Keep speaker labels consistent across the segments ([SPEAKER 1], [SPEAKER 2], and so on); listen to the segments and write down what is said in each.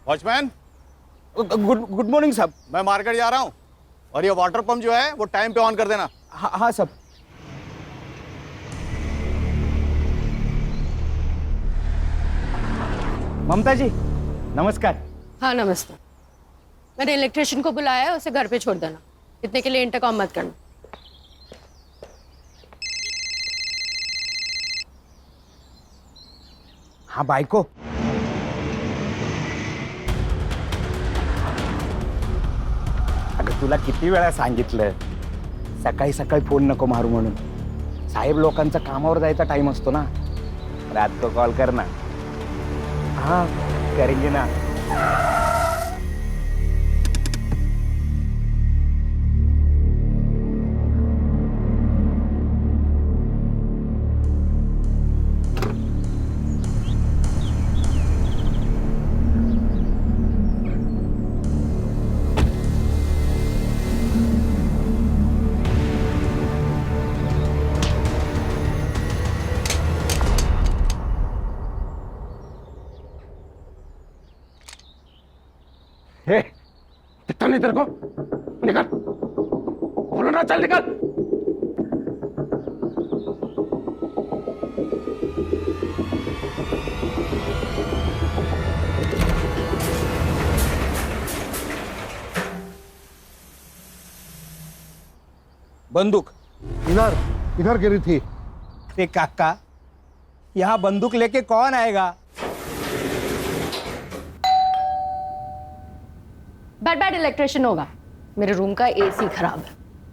[SPEAKER 1] Watchman,
[SPEAKER 2] good good morning साहब।
[SPEAKER 1] मैं market जा रहा हूँ और ये वाटर पंप जो है वो टाइम पे ऑन कर देना।
[SPEAKER 2] हाँ साहब। ममता जी नमस्कार।
[SPEAKER 3] हाँ नमस्ते। मैंने इलेक्ट्रिशियन को बुलाया है, उसे घर पे छोड़ देना। इतने के लिए इंटरकॉम मत करना।
[SPEAKER 2] हाँ बायको, अगं तुला किती वेळा सांगितलं सकाळी सकाळी फोन नको मारू म्हणून. साहेब लोकांचा कामावर जायचा टाइम असतो ना. रात को कॉल कर ना. हाँ करेंगे ना.
[SPEAKER 4] हे, दिखता नहीं तेरे को? निकल, बोलो ना, चल निकल।
[SPEAKER 2] बंदूक
[SPEAKER 4] इधर इधर गिरी थी।
[SPEAKER 2] पे काका, यहाँ बंदूक लेके कौन आएगा?
[SPEAKER 3] बैड इलेक्ट्रिशियन होगा। मेरे रूम का एसी खराब है।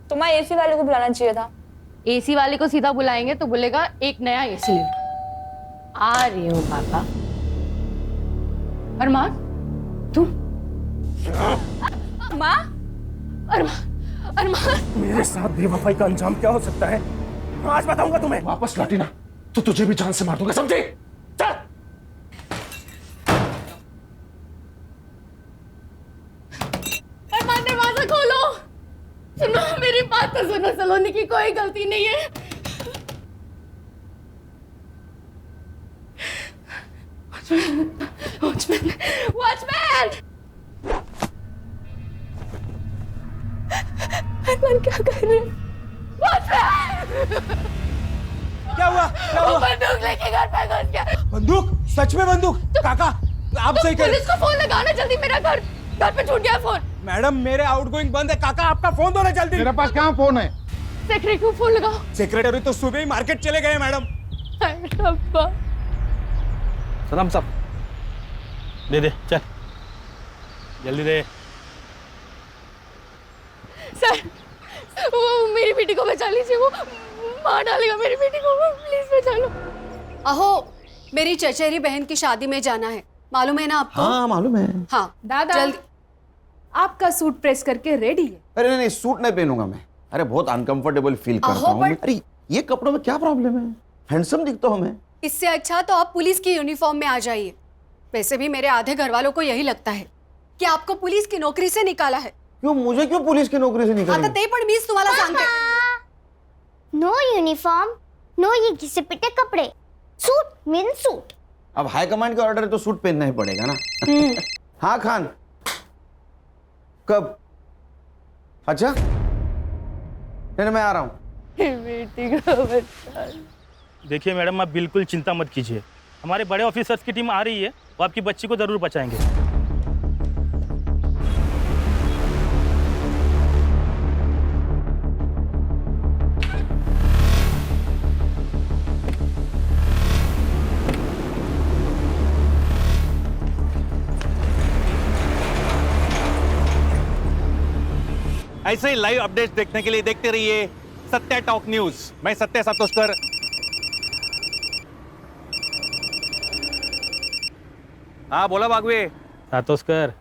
[SPEAKER 5] तुम्हारे एसी वाले को बुलाना चाहिए था।
[SPEAKER 3] एसी वाले को सीधा बुलाएंगे तो बोलेगा एक नया एसी ले लो। आ रही हूँ पापा। अरमान तुम?
[SPEAKER 5] माँ,
[SPEAKER 3] अरमान
[SPEAKER 4] मेरे साथ बेवफाई का अंजाम क्या हो सकता है आज बताऊंगा तुम्हें। वापस लौटी ना तो तुझे भी जान से मार दूंगा, समझे? चल।
[SPEAKER 3] अरमान दरवाजा खोलो। सुनो मेरी बात तो सुनो, सलोनी की कोई गलती नहीं है। वॉचमैन, वॉचमैन, अरमान क्या कर रहे हैं? वॉचमैन!
[SPEAKER 2] क्या हुआ? क्या
[SPEAKER 3] वो
[SPEAKER 2] हुआ?
[SPEAKER 3] बंदूक लेके घर पे घुस गया।
[SPEAKER 2] बंदूक? सच में बंदूक? काका आप सही कह रहे
[SPEAKER 3] पुलिस को फोन लगाना जल्दी, मेरा घर पे छूट गया फोन।
[SPEAKER 2] मैडम मेरे आउटगोइंग बंद है. काका आपका फोन दो ना जल्दी.
[SPEAKER 4] मेरे पास कहाँ फोन है?
[SPEAKER 3] सेक्रेटरी को फोन लगाओ।
[SPEAKER 2] सेक्रेटरी तो सुबह ही मार्केट चले गए मैडम.
[SPEAKER 3] अब्बा
[SPEAKER 1] सलाम साहब, दे दे, चल जल्दी दे।
[SPEAKER 3] सर, वो मेरी बेटी को बचा लीजिए, वो मार डालेगा मेरी बेटी को, प्लीज बचा लो।
[SPEAKER 6] अहो, मेरी चचेरी बहन की शादी में जाना है, मालूम है ना आपको?
[SPEAKER 7] हाँ मालूम है।
[SPEAKER 6] हाँ
[SPEAKER 8] दादा
[SPEAKER 6] जल्दी।
[SPEAKER 8] आपका सूट प्रेस करके रेडी है।
[SPEAKER 7] अरे नहीं नहीं, सूट नहीं पहनूंगा मैं. अरे बहुत अनकंफर्टेबल फील करता हूँ मैं. अरे ये कपड़ों में क्या प्रॉब्लम है? हैंडसम दिखता हूँ मैं.
[SPEAKER 6] इससे अच्छा तो आप पुलिस की यूनिफॉर्म में आ जाइए। वैसे भी मेरे आधे घर वालों को यही लगता है कि आपको पुलिस की नौकरी से निकाला है।
[SPEAKER 7] क्यों मुझे क्यों पुलिस की नौकरी से
[SPEAKER 6] आता
[SPEAKER 7] निकालेंगे?
[SPEAKER 6] ते पण मीच तुम्हाला सांगते।
[SPEAKER 9] नो यूनिफॉर्म, नो ये घिसे पिटे कपड़े, सूट मीन सूट।
[SPEAKER 7] अब हाई कमांड का ऑर्डर है तो सूट पहनना ही पड़ेगा ना. हाँ खान, कब? अच्छा नहीं मैं आ रहा हूँ.
[SPEAKER 3] बेटी को बचा।
[SPEAKER 10] देखिए मैडम, आप बिल्कुल चिंता मत कीजिए. हमारे बड़े ऑफिसर्स की टीम आ रही है, वो आपकी बच्ची को जरूर बचाएंगे.
[SPEAKER 1] ऐसे ही लाइव अपडेट्स देखने के लिए देखते रहिए सत्य टॉक न्यूज. मैं सत्य सातोस्कर. हाँ बोला बागवे.
[SPEAKER 10] सातोस्कर,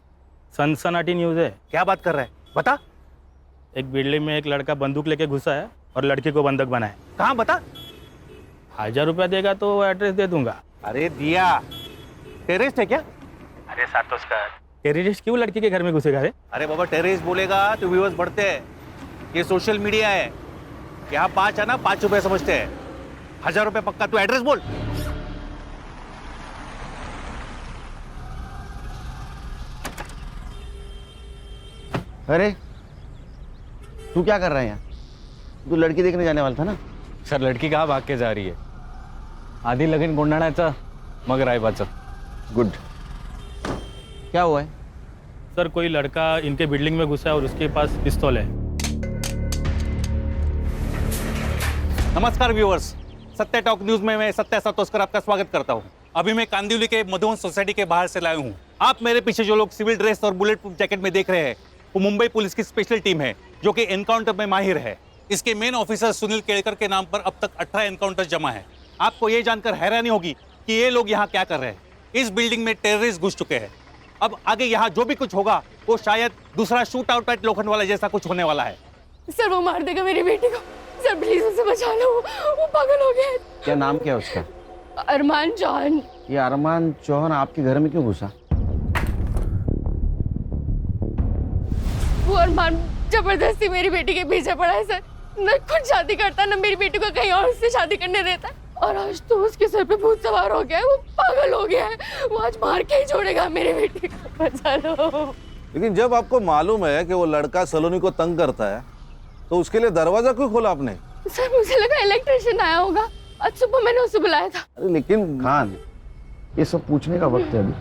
[SPEAKER 10] सनसनाटी न्यूज़ है.
[SPEAKER 1] क्या बात कर रहा है, बता.
[SPEAKER 10] एक बिल्डिंग में एक लड़का बंदूक लेके घुसा है और लड़की को बंधक बनाए.
[SPEAKER 1] कहाँ बता.
[SPEAKER 10] 1000 रुपया देगा तो एड्रेस दे दूंगा.
[SPEAKER 1] अरे दिया, टेररिस्ट है क्या?
[SPEAKER 10] अरे सातोस्कर, टेररिस्ट क्यों लड़की के घर में घुसेगा रे?
[SPEAKER 1] अरे बाबा, टेररिस्ट बोलेगा तो व्यूअर्स बढ़ते हैं. ये सोशल मीडिया है. यहाँ 5 है ना, 5 रुपए समझते हैं. 1000 रुपये पक्का. तू एड्रेस बोल.
[SPEAKER 7] अरे तू क्या कर रहा है यहाँ? तू लड़की देखने जाने वाला था ना?
[SPEAKER 2] सर लड़की कहाँ भाग के जा रही है? आधी लगीन गोंधळाचं मग रायबाचं.
[SPEAKER 7] गुड. क्या हुआ है?
[SPEAKER 10] सर कोई लड़का इनके बिल्डिंग में घुसा है और उसके पास पिस्तौल है.
[SPEAKER 1] नमस्कार व्यूअर्स, सत्य टॉक न्यूज में मैं सत्य सातोस्कर आपका स्वागत करता हूं। अभी मैं कांदिवली के मधुवन सोसाइटी के बाहर से लाया हूं। आप मेरे पीछे जो लोग सिविल ड्रेस और बुलेट प्रूफ जैकेट में देख रहे हैं वो मुंबई पुलिस की स्पेशल टीम है जो कि एनकाउंटर में माहिर है। इसके मेन ऑफिसर सुनील केड़कर के नाम पर अब तक 18 एनकाउंटर जमा है। आपको ये जानकर हैरानी होगी कि ये लोग यहाँ क्या कर रहे हैं। इस बिल्डिंग में टेररिस्ट घुस चुके हैं। अब आगे यहाँ जो भी कुछ होगा वो शायद दूसरा शूट आउट एट लोखंडवाला जैसा कुछ होने वाला है।
[SPEAKER 3] सर वो मार देगा मेरी बेटी को। सर प्लीज उसे बचा लो, वो पागल हो गया है।
[SPEAKER 7] क्या नाम क्या है उसका?
[SPEAKER 3] अरमान चौहान।
[SPEAKER 7] ये अरमान चौहान आपके घर में क्यों घुसा?
[SPEAKER 3] वो अरमान जबरदस्ती मेरी बेटी के पीछे पड़ा है सर। न खुद शादी करता न मेरी बेटी को कहीं और से शादी करने देता। और आज तो उसके सर पे भूत सवार हो गया है, वो पागल हो गया है। वो आज मार के ही छोड़ेगा मेरी बेटी को। बचा लो।
[SPEAKER 11] लेकिन जब आपको मालूम है कि वो लड़का सलोनी को तंग करता है तो उसके लिए दरवाजा क्यों खोला आपने?
[SPEAKER 3] सर मुझे लगा इलेक्ट्रिशियन आया होगा। आज सुबह मैंने उसे बुलाया था।
[SPEAKER 7] अरे लेकिन खान, ये सब पूछने का वक्त है अभी।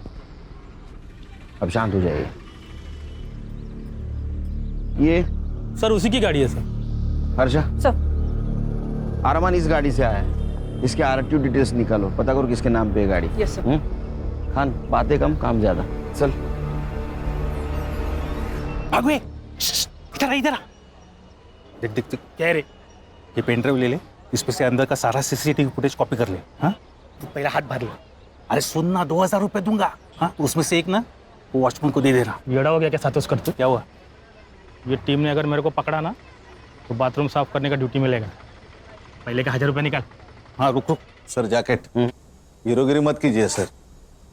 [SPEAKER 7] अब शांत हो जाइए। ये
[SPEAKER 10] सर उसी की गाड़ी है सर.
[SPEAKER 7] हर्षा,
[SPEAKER 5] सर
[SPEAKER 7] अरमान इस गाड़ी से आया है। इसके आरटीओ डिटेल्स निकालो, पता करो किसके नाम पे है गाड़ी.
[SPEAKER 5] Yes sir.
[SPEAKER 7] खान बातें कम काम ज्यादा. चल
[SPEAKER 1] भागवे, इधर आ, इधर आ। देख देख देख, क्या रे? ये पेन ड्राइव ले ले, इसमें से अंदर का सारा सीसीटीवी फुटेज कॉपी कर ले। हाँ, तू पहला हाथ भर ले। अरे सुन ना, 2000 रुपए दूंगा। हाँ, तो उसमें से एक ना वो वॉचमैन को दे देना।
[SPEAKER 10] येड़ा हो गया क्या सातोस्कर तू?
[SPEAKER 1] क्या हुआ?
[SPEAKER 10] ये टीम ने अगर मेरे को पकड़ा ना तो बाथरूम साफ करने का ड्यूटी मिलेगा. पहले का 1000 रुपये निकाल.
[SPEAKER 1] हाँ रुक रुक।
[SPEAKER 11] सर जैकेट, हीरोगिरी मत कीजिए सर,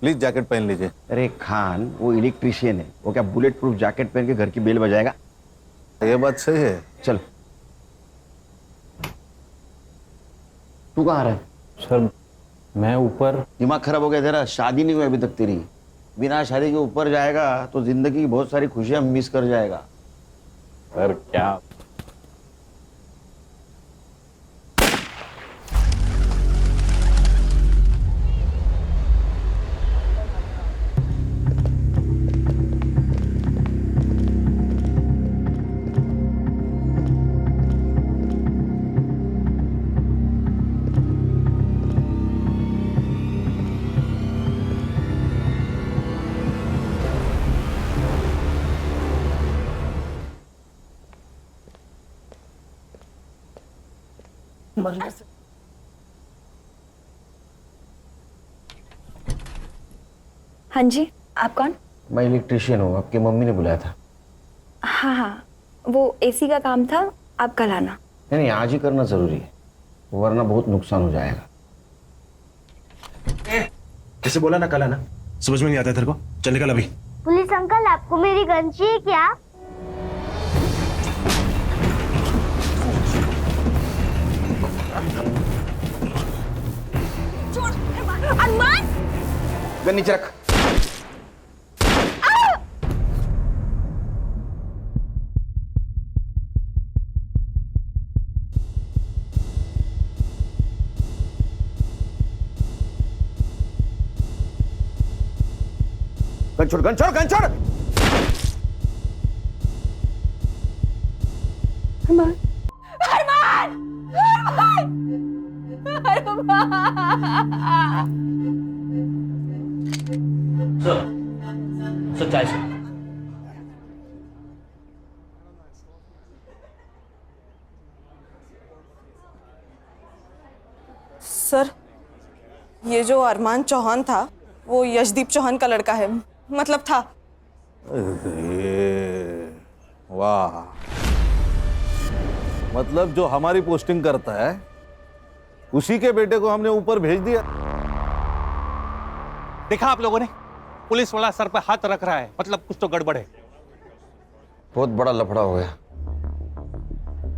[SPEAKER 11] प्लीज जैकेट पहन लीजिए।
[SPEAKER 7] अरे खान, वो इलेक्ट्रिशियन है, वो क्या बुलेट प्रूफ जैकेट पहन के घर की बेल बजाएगा?
[SPEAKER 11] ये बात सही है।
[SPEAKER 7] चल. तू कहाँ रहा है?
[SPEAKER 2] सर मैं ऊपर.
[SPEAKER 7] दिमाग खराब हो गया तेरा? शादी नहीं हुई अभी तक तेरी. बिना शादी के ऊपर जाएगा तो जिंदगी की बहुत सारी खुशियां मिस कर जाएगा.
[SPEAKER 2] सर क्या?
[SPEAKER 5] हाँ जी, आप कौन?
[SPEAKER 7] मैं इलेक्ट्रिशियन हूँ, आपकी मम्मी ने बुलाया था.
[SPEAKER 5] हाँ हाँ, वो एसी का काम था, आप कल आना.
[SPEAKER 7] नहीं नहीं, आज ही करना जरूरी है, वरना बहुत नुकसान हो जाएगा.
[SPEAKER 4] कैसे बोला ना कल आना? समझ में नहीं आता तेरे को? चल निकल अभी.
[SPEAKER 9] पुलिस अंकल, आपको मेरी गन चाहिए क्या?
[SPEAKER 5] अरमान!
[SPEAKER 7] गन नीचे रख. गन छोड़, गन छोड़, गन छोड़.
[SPEAKER 3] अरमान! अरमान! अरमान! अरमान!
[SPEAKER 10] सर चाय सर.
[SPEAKER 5] सर, ये जो अरमान चौहान था वो यशदीप चौहान का लड़का है, मतलब था.
[SPEAKER 11] अरे वाह, मतलब जो हमारी पोस्टिंग करता है उसी के बेटे को हमने ऊपर भेज दिया.
[SPEAKER 1] देखा आप लोगों ने, पुलिस वाला सर पर हाथ रख रहा है, मतलब कुछ तो गड़बड़ है।
[SPEAKER 7] बहुत बड़ा लफड़ा हो गया.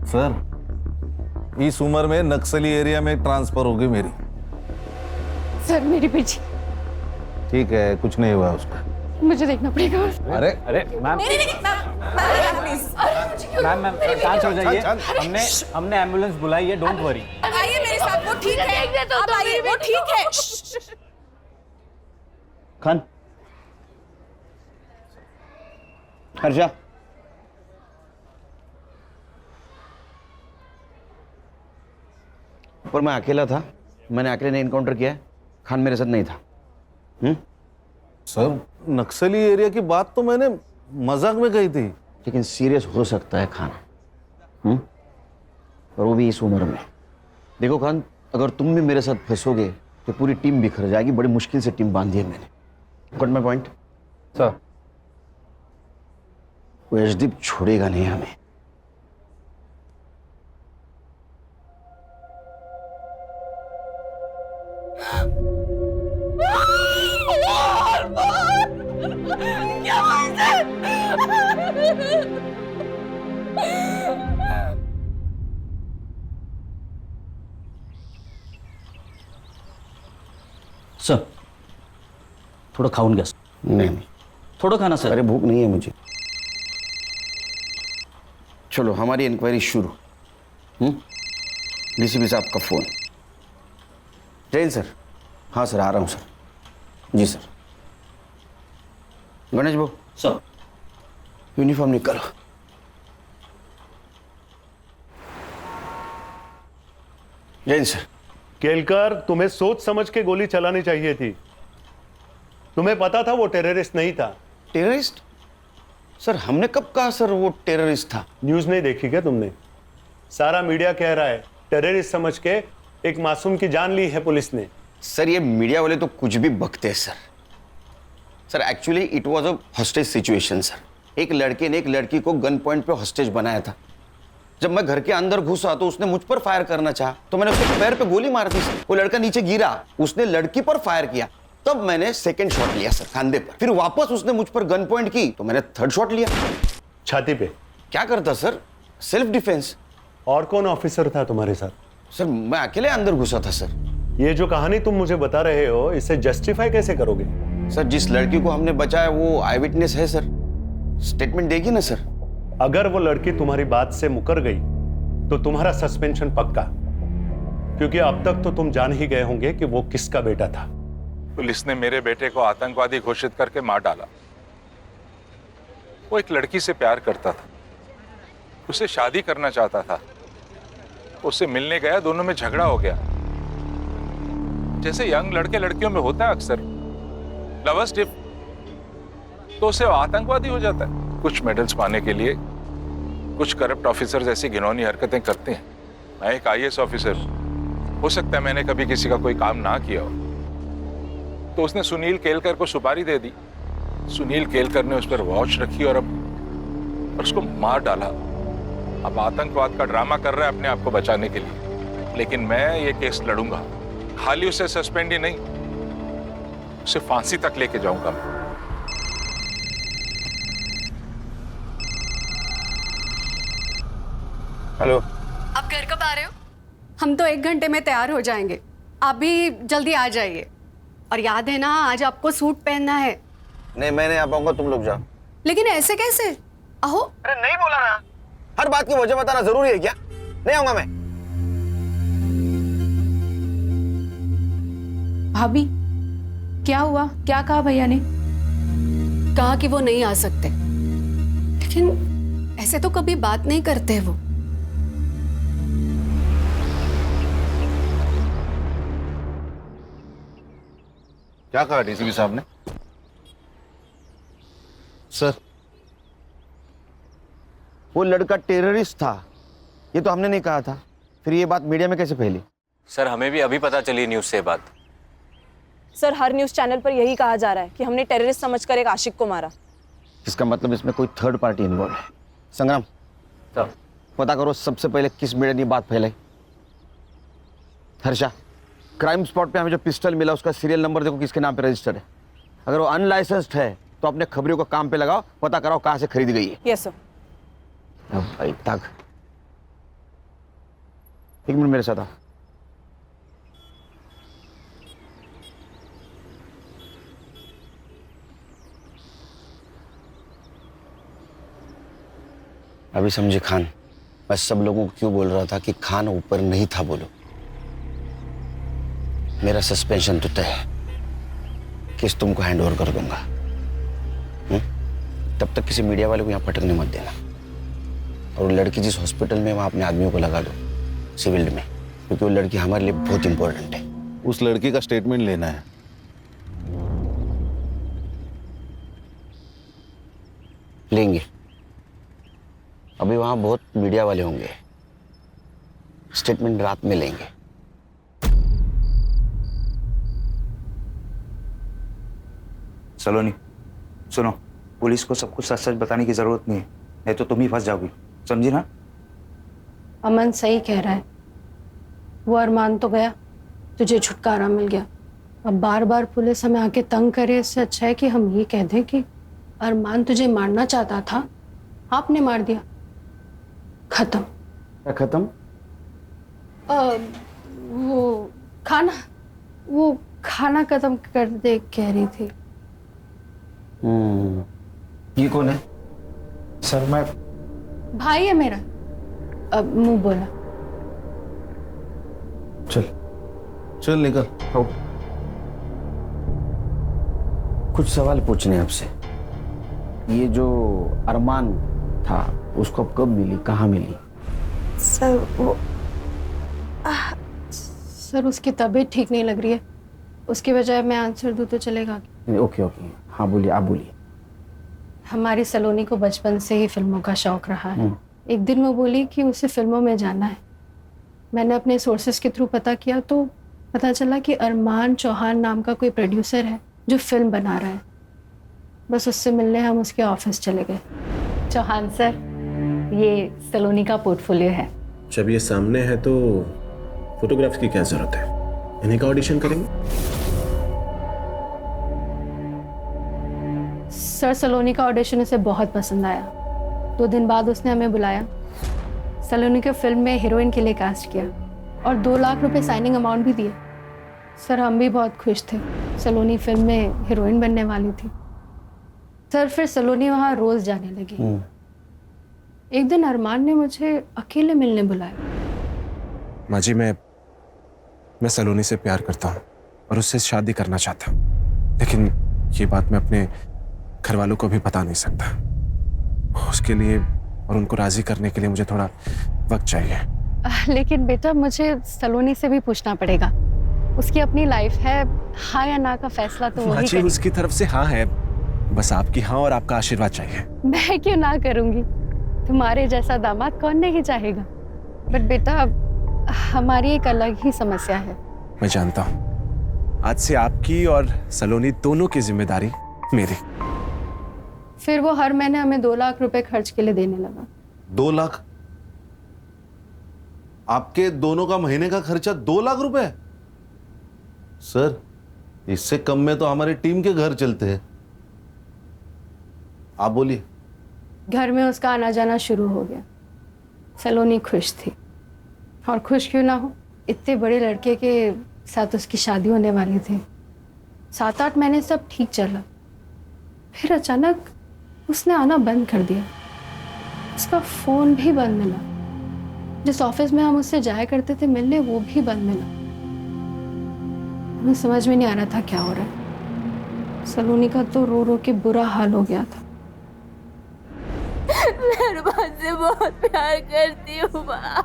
[SPEAKER 11] सर इस उम्र में नक्सली एरिया में ट्रांसफर होगी मेरी.
[SPEAKER 3] सर मेरी बेटी,
[SPEAKER 11] ठीक है, कुछ नहीं हुआ उसका.
[SPEAKER 3] मुझे देखना पड़ेगा।
[SPEAKER 11] अरे
[SPEAKER 2] अरे मैम.
[SPEAKER 5] नहीं नहीं नहीं, मैं प्लीज।
[SPEAKER 3] मैम मैम
[SPEAKER 2] शांत हो जाइए।
[SPEAKER 5] हमने
[SPEAKER 2] हमने एम्बुलेंस बुलाई है, डोंट वरी।
[SPEAKER 5] आइए मेरे साथ, वो ठीक है। आप आइए, वो ठीक है।
[SPEAKER 7] खान, हर्षा, पर मैं अकेला था, मैंने अकेले ने इनकाउंटर किया है, खान मेरे साथ नहीं था।
[SPEAKER 11] सर, नक्सली एरिया की बात तो मैंने मजाक में कही थी।
[SPEAKER 7] लेकिन सीरियस हो सकता है खान, और वो भी इस उम्र में। देखो खान, अगर तुम भी मेरे साथ फंसोगे तो पूरी टीम बिखर जाएगी। बड़ी मुश्किल से टीम बांधी है मैंने। Got my point?
[SPEAKER 2] सर,
[SPEAKER 7] वो यशदीप छोड़ेगा नहीं हमें।
[SPEAKER 12] सर, थोडं खाऊन घ्या.
[SPEAKER 7] नहीं,
[SPEAKER 12] थोडं खाना सर.
[SPEAKER 7] अरे भूख नहीं है मुझे। चलो हमारी इंक्वायरी शुरू। डीसीपी साहब का फोन। जैन सर। हाँ सर, आ रहा हूँ सर। जी सर। गणेश भाऊ
[SPEAKER 12] सर,
[SPEAKER 7] यूनिफॉर्म निकालो। जैन सर।
[SPEAKER 13] केलकर, तुम्हें सोच समझ के गोली चलानी चाहिए थी। तुम्हें पता था वो टेररिस्ट नहीं था।
[SPEAKER 7] टेररिस्ट? सर हमने कब कहा सर वो टेररिस्ट था?
[SPEAKER 13] न्यूज नहीं देखी क्या तुमने? सारा मीडिया कह रहा है टेररिस्ट समझ के एक मासूम की जान ली है पुलिस ने।
[SPEAKER 7] सर ये मीडिया वाले तो कुछ भी बकते हैं sir. Sir actually it was a hostage situation sir. एक लड़के ने एक लड़की को गन पॉइंट पे हॉस्टेज बनाया था। जब मैं घर के अंदर घुसा तो उसने मुझ पर फायर करना चाहा, तो मैंने उसके पैर पे गोली मार दी सर। वो लड़का नीचे गिरा, उसने लड़की पर फायर किया, तब मैंने सेकंड शॉट लिया सर खांधे पर। फिर वापस उसने मुझ पर गन पॉइंट की तो मैंने थर्ड शॉट लिया।
[SPEAKER 13] छाती पे?
[SPEAKER 7] क्या करता सर? Self defence.
[SPEAKER 13] और कौन ऑफिसर था तुम्हारे साथ?
[SPEAKER 7] सर मैं अकेले अंदर घुसा था सर।
[SPEAKER 13] ये जो कहानी तुम मुझे बता रहे हो, इसे जस्टिफाई कैसे करोगे?
[SPEAKER 7] सर जिस लड़की को हमने बचाया वो आई विटनेस है सर, स्टेटमेंट देगी ना सर।
[SPEAKER 13] अगर वो लड़की तुम्हारी बात से मुकर गई तो तुम्हारा सस्पेंशन पक्का, क्योंकि अब तक तो तुम जान ही गए होंगे कि वो किसका बेटा था।
[SPEAKER 14] पुलिस ने मेरे बेटे को आतंकवादी घोषित करके मार डाला। वो एक लड़की से प्यार करता था, उसे शादी करना चाहता था। उससे मिलने गया, दोनों में झगड़ा हो गया। जैसे यंग लड़के लड़कियों में होता है अक्सर, लवर्स डिप, तो उसे आतंकवादी हो जाता है। कुछ मेडल्स पाने के लिए कुछ करप्ट ऑफिसर्स ऐसी घिनौनी हरकतें करते हैं। मैं एक आईएएस ऑफिसर, हो सकता है मैंने कभी किसी का कोई काम ना किया हो, तो उसने सुनील केलकर को सुपारी दे दी। सुनील केलकर ने उस पर वॉच रखी और उसको मार डाला। अब आतंकवाद का ड्रामा कर रहा है अपने आप को बचाने के लिए। लेकिन मैं ये केस लड़ूंगा, खाली उसे सस्पेंड ही नहीं, उसे फांसी तक लेके जाऊंगा।
[SPEAKER 7] हेलो।
[SPEAKER 6] आप घर कब आ रहे हो? हम तो 1 घंटे में तैयार हो जाएंगे, आप भी जल्दी आ जाइए। और याद है ना, आज आपको सूट पहनना है।
[SPEAKER 7] नहीं मैं नहीं आ पाऊंगा, तुम लोग जाओ।
[SPEAKER 6] लेकिन ऐसे कैसे? आहो।
[SPEAKER 7] अरे नहीं बोला ना, हर बात की वजह बताना जरूरी है क्या? नहीं आऊंगा मैं।
[SPEAKER 8] भाभी क्या हुआ? क्या कहा भैया ने?
[SPEAKER 6] कहा कि वो नहीं आ सकते, लेकिन ऐसे तो कभी बात नहीं करते वो।
[SPEAKER 11] क्या कहा डीसीपी साहब ने?
[SPEAKER 7] सर वो लड़का टेररिस्ट था, ये तो हमने नहीं कहा था, फिर ये बात मीडिया में कैसे फैली?
[SPEAKER 15] सर हमें भी अभी पता चली न्यूज से बात।
[SPEAKER 5] सर हर न्यूज चैनल पर यही कहा जा रहा है कि हमने टेररिस्ट समझकर एक आशिक को मारा।
[SPEAKER 7] इसका मतलब इसमें कोई थर्ड पार्टी इन्वॉल्व है। संग्राम
[SPEAKER 15] सर
[SPEAKER 7] पता करो सबसे पहले किस मीडिया ने बात फैलाई। हर्षा, क्राइम स्पॉट पे हमें जो पिस्टल मिला उसका सीरियल नंबर देखो किसके नाम पे रजिस्टर्ड है। अगर वो अनलाइसेंस्ड है तो अपने खबरियों को काम पे लगाओ, पता कराओ कहां से खरीदी गई है।
[SPEAKER 5] Yes sir.
[SPEAKER 7] अब भाई तक 1 मिनट मेरे साथ आओ। अभी समझे खान, मैं सब लोगों को क्यों बोल रहा था कि खान ऊपर नहीं था बोलो। मेरा सस्पेंशन तो तय है, केस तुमको हैंड ओवर कर दूंगा। तब तक किसी मीडिया वाले को यहाँ पटकने मत देना। और वो लड़की जिस हॉस्पिटल में, वहां अपने आदमियों को लगा दो सिविल में, क्योंकि वो लड़की हमारे लिए बहुत इंपॉर्टेंट है।
[SPEAKER 11] उस लड़की का स्टेटमेंट लेना है।
[SPEAKER 7] लेंगे, अभी वहां बहुत मीडिया वाले होंगे, स्टेटमेंट रात में लेंगे।
[SPEAKER 2] सलोनी सुनो, पुलिस को सब कुछ सच सच बताने की जरूरत नहीं है, नहीं तो तुम ही फंस जाओगी, समझी ना?
[SPEAKER 6] अमन सही कह रहा है, वो अरमान तो गया, तुझे छुटकारा मिल गया। अब बार बार पुलिस हमें आके तंग करे, इससे अच्छा है कि हम ये कह दें कि अरमान तुझे मारना चाहता था, आपने मार दिया, खत्म।
[SPEAKER 2] क्या खत्म?
[SPEAKER 6] वो खाना खत्म कर दे कह रही थी।
[SPEAKER 2] ये कौन है? सर मैं
[SPEAKER 6] भाई है मेरा। अब मुंह बोला।
[SPEAKER 11] चल निकल।
[SPEAKER 2] कुछ सवाल पूछने हैं आपसे। ये जो अरमान था, उसको कब मिली, कहाँ मिली?
[SPEAKER 6] सर वो सर उसकी तबीयत ठीक नहीं लग रही है, उसकी बजाय मैं आंसर दूं तो चलेगा?
[SPEAKER 2] ओके ओके, हाँ बोलिए, आप बोलिए।
[SPEAKER 6] हमारी सलोनी को बचपन से ही फिल्मों का शौक रहा है। एक दिन वो बोली कि उसे फिल्मों में जाना है। मैंने अपने सोर्सेस के थ्रू पता किया तो पता चला कि अरमान चौहान नाम का कोई प्रोड्यूसर है जो फिल्म बना रहा है। बस उससे मिलने हम उसके ऑफिस चले गए।
[SPEAKER 16] चौहान सर, ये सलोनी का पोर्टफोलियो है।
[SPEAKER 4] जब ये सामने है तो फोटोग्राफ्स की क्या जरूरत है, इन्हीं का ऑडिशन करेंगे।
[SPEAKER 6] सर सलोनी का ऑडिशन उसे बहुत पसंद आया। 2 दिन बाद उसने हमें बुलाया, सलोनी को फिल्म में हीरोइन के लिए कास्ट किया और 2 लाख रुपए साइनिंग अमाउंट भी दिए। सर हम भी बहुत खुश थे, सलोनी फिल्म में हीरोइन बनने वाली थी। सर फिर सलोनी वहाँ रोज जाने लगी। एक दिन अरमान ने मुझे अकेले मिलने बुलाया।
[SPEAKER 4] माँ जी, मैं सलोनी से प्यार करता हूँ और उससे शादी करना चाहता हूँ, लेकिन ये बात मैं अपने घर वालों को भी बता नहीं सकता। उसके लिए और उनको राजी करने के लिए मुझे थोड़ा वक्त चाहिए।
[SPEAKER 6] लेकिन बेटा मुझे सलोनी से भी पूछना पड़ेगा, उसकी अपनी लाइफ है, हाँ या ना का फैसला तो वही करेगी।
[SPEAKER 4] उसकी तरफ से हाँ है, बस आपकी हाँ और आपका आशीर्वाद चाहिए।
[SPEAKER 6] मैं क्यों ना करूंगी, तुम्हारे जैसा दामाद कौन नहीं चाहेगा। बट बेटा हमारी एक अलग ही समस्या है।
[SPEAKER 4] मैं जानता हूँ, आज से आपकी और सलोनी दोनों की जिम्मेदारी मेरी।
[SPEAKER 6] फिर वो हर महीने हमें 2 लाख रुपए खर्च के लिए देने लगा।
[SPEAKER 11] 2 लाख? आपके दोनों का महीने का खर्चा 2 लाख रुपए? सर, इससे कम में तो हमारी टीम के घर चलते हैं। आप बोलिए।
[SPEAKER 6] घर में उसका आना जाना शुरू हो गया। सलोनी खुश थी, और खुश क्यों ना हो, इतने बड़े लड़के के साथ उसकी शादी होने वाली थी। 7-8 महीने सब ठीक चला, फिर अचानक उसने आना बंद कर दिया। उसका फोन भी बंद मिला, जिस ऑफिस में हम उससे जाया करते थे मिलने, वो भी बंद मिला। हमें समझ में नहीं आ रहा था क्या हो रहा है। सलोनी का तो रो रो के बुरा हाल हो गया था।
[SPEAKER 3] मैं अरमान से बहुत प्यार करती हूँ माँ।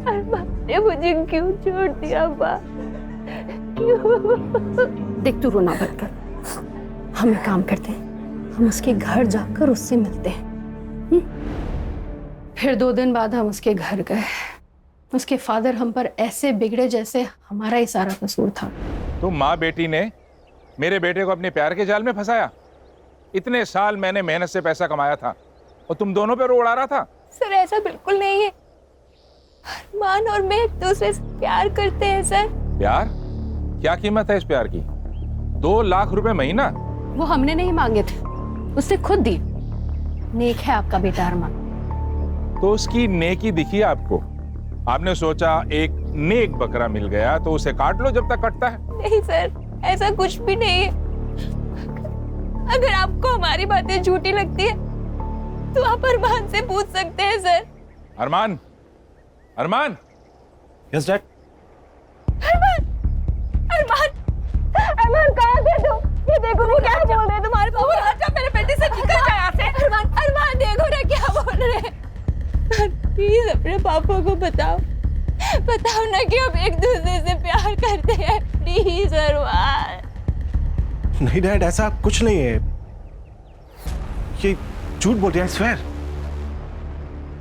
[SPEAKER 3] अरमान ने मुझे क्यों छोड़ दिया माँ? क्यों?
[SPEAKER 6] देख तू रोना बंद कर, हम एक काम करते हैं, हम उसके घर जाकर उससे मिलते हैं। फिर 2 दिन बाद हम उसके घर गए। उसके फादर हम पर ऐसे बिगड़े जैसे हमारा ही सारा कसूर था।
[SPEAKER 14] तो माँ बेटी ने मेरे बेटे को अपने प्यार के जाल में फंसाया। इतने साल मैंने मेहनत से पैसा कमाया था और तुम दोनों पे रो उड़ा रहा था।
[SPEAKER 3] सर ऐसा बिल्कुल नहीं है, अरमान और मैं एक दूसरे से प्यार करते हैं सर।
[SPEAKER 14] प्यार? क्या कीमत है इस प्यार की? 2 लाख रुपए महीना?
[SPEAKER 6] वो हमने नहीं मांगे थे, उसने खुद दी। नेक है आपका बेटा अरमान।
[SPEAKER 14] तो उसकी नेकी दिखी आपको? आपने सोचा एक नेक बकरा मिल गया तो उसे काट लो जब तक कटता है?
[SPEAKER 3] नहीं सर, ऐसा कुछ भी नहीं है। अगर आपको हमारी बातें झूठी लगती है तो आप अरमान से पूछ सकते हैं sir.
[SPEAKER 14] Arman, Arman.
[SPEAKER 4] Yes dad.
[SPEAKER 3] Arman, Arman, Arman कहाँ थे तुम? ये देखो वो क्या बोल रहे हैं तुम्हारे पापा। राजा मेरे बेटे से निकल जाए यहाँ से। अरमान, अरमान देखो ना क्या बोल रहे हैं। प्लीज अपने पापा को बताओ, बताओ ना कि हम एक दूसरे से प्यार करते हैं। प्लीज अरमान।
[SPEAKER 4] नहीं डैड, ऐसा कुछ नहीं है, ये झूठ बोल रहे हैं, स्वेयर।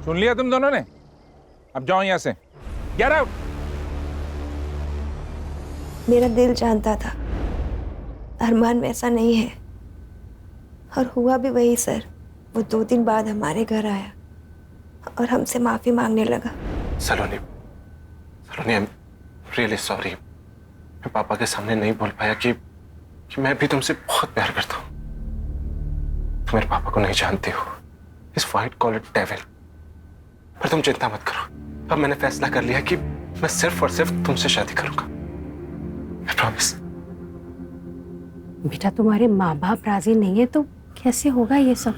[SPEAKER 14] सुन लिया तुम दोनों ने? अब जाओ यहाँ से, गेट आउट।
[SPEAKER 3] मेरा दिल जानता था अरमान वैसा नहीं है, और हुआ भी वही सर। वो 2 दिन बाद हमारे घर आया और हमसे माफी मांगने लगा।
[SPEAKER 4] सलोनी, सलोनी, आई एम रियली सॉरी। मैं पापा के सामने नहीं बोल पाया कि मैं भी तुमसे बहुत प्यार करता हूँ। तुम मेरे पापा को नहीं जानते हो, इस व्हाइट कॉलर डेविल। पर तुम चिंता मत करो, अब मैंने फैसला कर लिया कि मैं सिर्फ और सिर्फ तुमसे शादी करूंगा। I promise।
[SPEAKER 6] बेटा तुम्हारे माँ बाप राजी नहीं है तो कैसे होगा ये सब?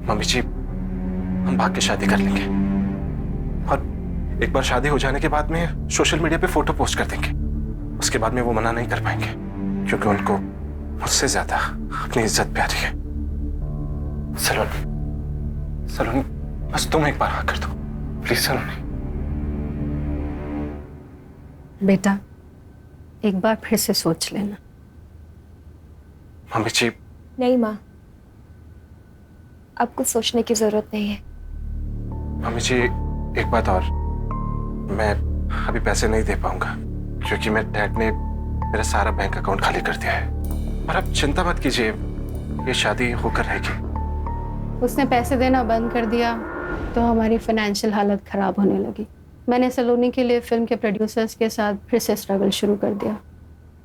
[SPEAKER 4] मम्मी जी, हम भाग के शादी कर लेंगे, और एक बार शादी हो जाने के बाद में सोशल मीडिया पे फोटो पोस्ट कर देंगे। उसके बाद में वो मना नहीं कर पाएंगे, क्योंकि उनको मुझसे ज्यादा अपनी इज्जत प्यारी है। सलोनी, सलोनी, बस तुम एक बार हाँ कर दो प्लीज। सलोनी
[SPEAKER 6] बेटा एक बार फिर से सोच लेना।
[SPEAKER 4] मम्मी जी।
[SPEAKER 3] नहीं माँ, अब कुछ सोचने की जरूरत नहीं है।
[SPEAKER 4] मम्मी जी एक बात और, मैं अभी पैसे नहीं दे पाऊंगा, क्योंकि मेरे डैड ने मेरा सारा बैंक अकाउंट खाली कर दिया है। और आप चिंता मत कीजिए, ये शादी होकर रहेगी।
[SPEAKER 6] उसने पैसे देना बंद कर दिया तो हमारी फाइनेंशियल हालत खराब होने लगी। मैंने सलोनी के लिए फिल्म के प्रोड्यूसर्स के साथ फिर से स्ट्रगल शुरू कर दिया।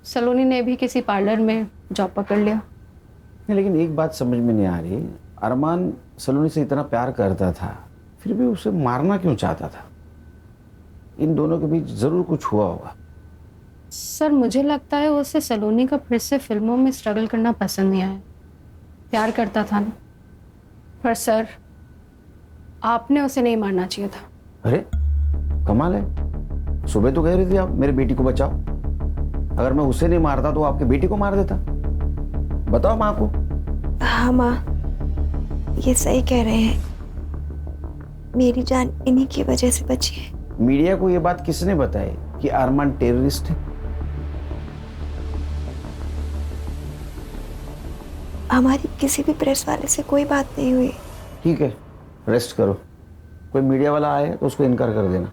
[SPEAKER 6] सलोनी ने भी किसी पार्लर में जॉब पकड़ लिया।
[SPEAKER 2] नहीं, लेकिन एक बात समझ में नहीं आ रही, अरमान सलोनी से इतना प्यार करता था, फिर भी उसे मारना क्यों चाहता था? इन दोनों के बीच जरूर कुछ हुआ होगा।
[SPEAKER 6] सर मुझे लगता है उसे सलोनी का फिर से फिल्मों में स्ट्रगल करना पसंद नहीं आया। प्यार करता था ना। पर सर आपने उसे नहीं मारना चाहिए था।
[SPEAKER 2] अरे कमाल है, सुबह तो कह रही थी आप मेरे बेटी को बचाओ। अगर मैं उसे नहीं मारता तो आपके बेटी को मार देता। बताओ माँ को।
[SPEAKER 3] हाँ माँ, ये सही कह रहे हैं। मेरी जान इन्हीं की वजह से बची है।
[SPEAKER 2] मीडिया को ये बात किसने बताई कि अरमान टेररिस्ट है?
[SPEAKER 3] हमारी किसी भी प्रेस वाले से कोई बात नहीं हुई।
[SPEAKER 2] ठीक है, रेस्ट करो। कोई मीडिया वाला आए तो उसको इनकार कर देना।